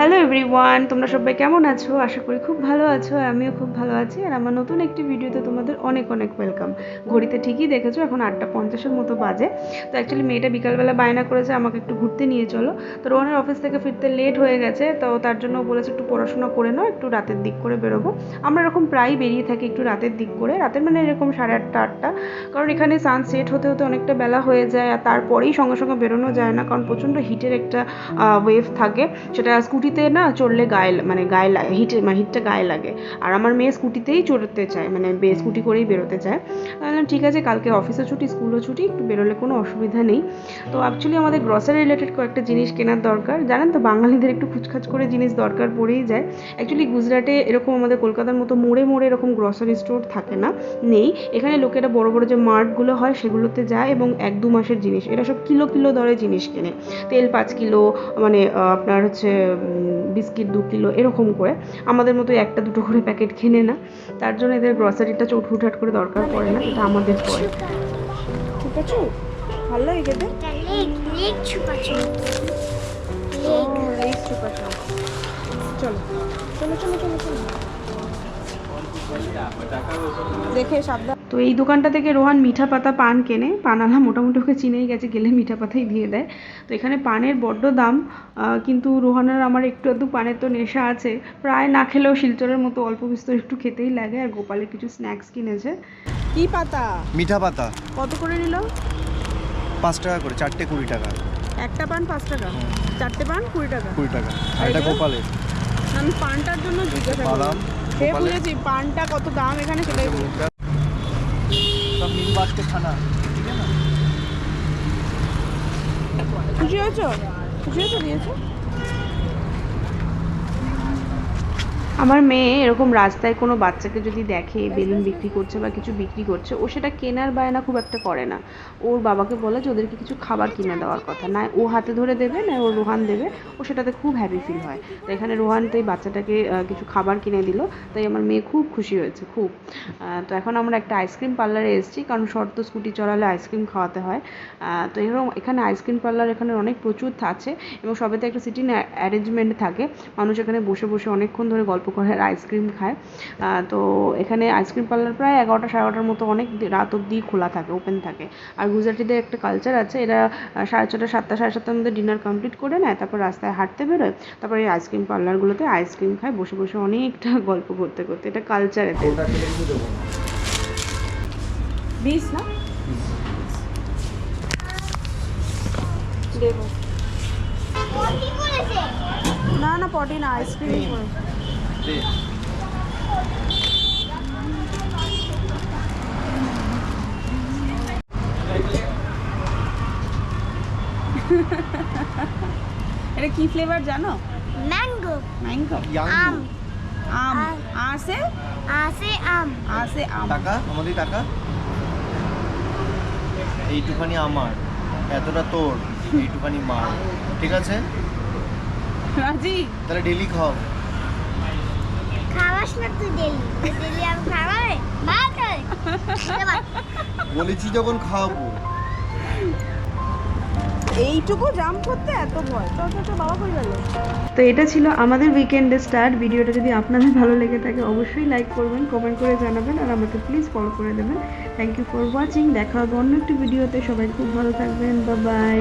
Hello everyone, তোমরা সবাই কেমন আছো? আশা করি খুব ভালো আছো। আমিও খুব ভালো আছি। আর আমার নতুন একটি ভিডিওতে তোমাদের অনেক অনেক ওয়েলকাম। ঘড়িতে ঠিকই দেখেছো, এখন 8:50-এর মতো বাজে। তো অ্যাকচুয়ালি মেয়েটা বিকালবেলা বায়না করেছে আমাকে একটু ঘুরতে নিয়ে চলো। তো রোহানের অফিস থেকে ফিরতে লেট হয়ে গেছে, তো তার জন্য বলেছে একটু পড়াশোনা করে নাও, একটু রাতের দিক করে বেরোবো। আমরা এরকম প্রায়ই বেরিয়ে থাকি একটু রাতের দিক করে, রাতের মানে এরকম 8:30-8টা। কারণ এখানে সানসেট হতে হতে অনেকটা বেলা হয়ে যায়, আর তারপরেই সঙ্গে সঙ্গে বেরোনো যায় না, কারণ প্রচণ্ড হিটের একটা ওয়েভ থাকে। সেটা স্কুটিতে না চড়লে গায়ে লাগে, হিটটা গায়ে লাগে। আর আমার মেয়ে স্কুটিতেই চড়তে চায়, মানে স্কুটি করেই বেরোতে চায়। বললাম ঠিক আছে, কালকে অফিসও ছুটি, স্কুলও ছুটি, একটু বেরোলে কোনো অসুবিধা নেই। তো অ্যাকচুয়ালি আমাদের গ্রসারি রিলেটেড কয়েকটা জিনিস কেনার দরকার। জানেন তো, বাঙালিদের একটু খুচখাচ করে জিনিস দরকার পড়েই যায়। অ্যাকচুয়ালি গুজরাটে এরকম আমাদের কলকাতার মতো মোড়ে মোড়ে এরকম গ্রসারি স্টোর থাকে না, নেই। এখানে লোকেরা বড় বড় যে মার্টগুলো হয় সেগুলোতে যায় এবং 1-2 মাসের জিনিস, এরা সব কিলো কিলো দরে জিনিস কেনে। তেল 5 কিলো, মানে আপনার হচ্ছে বিস্কিট 2 কিলো এরকম করে। আমাদের মতো একটা দুটো করে প্যাকেট কেনে না, তার জন্য এদের গ্রসারিটা হুটহাট করে দরকার পড়ে না, এটা আমাদের পড়ে। ছুপাছু ভালো লাগে খেতে। চলো চলো চলো চলো চলো, দেখে সাবধান। তো এই দোকানটা থেকে রোহান মিঠা পাতা পান কেনে। পানালা মোটামুটি ওকে চিনেই গেছে, গেলে মিঠা পাতাই দিয়ে দেয়। তো এখানে পানের বড্ড দাম, কিন্তু রোহানের আমার একটু আধটু পানের তো নেশা আছে, প্রায় না খেলেও শিলচরের মতো অল্প বিস্তর একটু খেতেই লাগে। আর গোপালের কিছু স্ন্যাক্স কিনেছে। কি পাতা? মিঠা পাতা। কত করে নিল? 5 টাকা করে, 4টে 20 টাকা। একটা পান 5 টাকা, 4টে পান 20 টাকা। 20 টাকা। আর এটা গোপালের। আমি পানটার জন্য জিজ্ঞাসা করলাম, সে বুঝেছি পানটা কত দাম এখানে সেটাই বলছি। সব মিল বাস্কেট খানা, ঠিক আছে না? খুশি হয়েছো? খুশি হয়েছো দিয়েছো? আমার মেয়ে এরকম রাস্তায় কোনো বাচ্চাকে যদি দেখে বেলুন বিক্রি করছে বা কিছু বিক্রি করছে, ও সেটা কেনার বায়না খুব একটা করে না। ওর বাবাকে বলে যে ওদেরকে কিছু খাবার কিনে দেওয়ার কথা, না ও হাতে ধরে দেবে না ওর রোহান দেবে, ও সেটাতে খুব হ্যাপি ফিল হয়। তো এখানে রোহান তো এই বাচ্চাটাকে কিছু খাবার কিনে দিল, তাই আমার মেয়ে খুব খুশি হয়েছে খুব। তো এখন আমরা একটা আইসক্রিম পার্লারে এসেছি, কারণ শর্ত স্কুটি চড়ালে আইসক্রিম খাওয়াতে হয়। তো এরকম এখানে আইসক্রিম পার্লার এখানে অনেক প্রচুর আছে, এবং সবেতে একটা সিটিং অ্যারেঞ্জমেন্ট থাকে। মানুষ এখানে বসে বসে অনেকক্ষণ ধরে গল্প করে আর আইসক্রিম খায়। তো এখানে আইসক্রিম পার্লার প্রায় 11টা 11:30 মতো অনেক রাত অবধি খোলা থাকে, ওপেন থাকে। আর গুজরাটিদের একটা কালচার আছে, এরা 6:30 7টা 7:30 মধ্যে ডিনার কমপ্লিট করে নেয়, তারপর রাস্তায় হাঁটতে বেরোয়, তারপর এই আইসক্রিম পার্লারগুলোতে আইসক্রিম খায় বসে বসে অনেকটা গল্প করতে করতে। এটা কালচার এতে। 20 না দেবো না, না পটি না, আইসক্রিম করে। এটা কি ফ্লেভার জানো? ম্যাঙ্গো। ম্যাঙ্গো, আম। আম, আসে আম। আসে আম। টাকা আমাদের টাকা, এইটুখানি আমার, এতটা তোর, এইটুখানি মার, ঠিক আছে? রাজি? তাহলে ডেলি খাও। খাওয়াস না তুই ডেলি, ডেলি আমি খাওয়াই ভাত হয়। বলেছি যখন খাওয়াবো। এইটুকু জাম্প করতে এত ভয়? তো বাবা কই গেল? তো এটা ছিল আমাদের উইকেন্ডের স্টার্ট। ভিডিওটা যদি আপনাদের ভালো লেগে থাকে অবশ্যই লাইক করবেন, কমেন্ট করে জানাবেন, আর আমাকে প্লিজ ফলো করে দেবেন। Thank you for watching. দেখা হবে অন্য একটি ভিডিওতে। সবাই খুব ভালো থাকবেন। Bye by.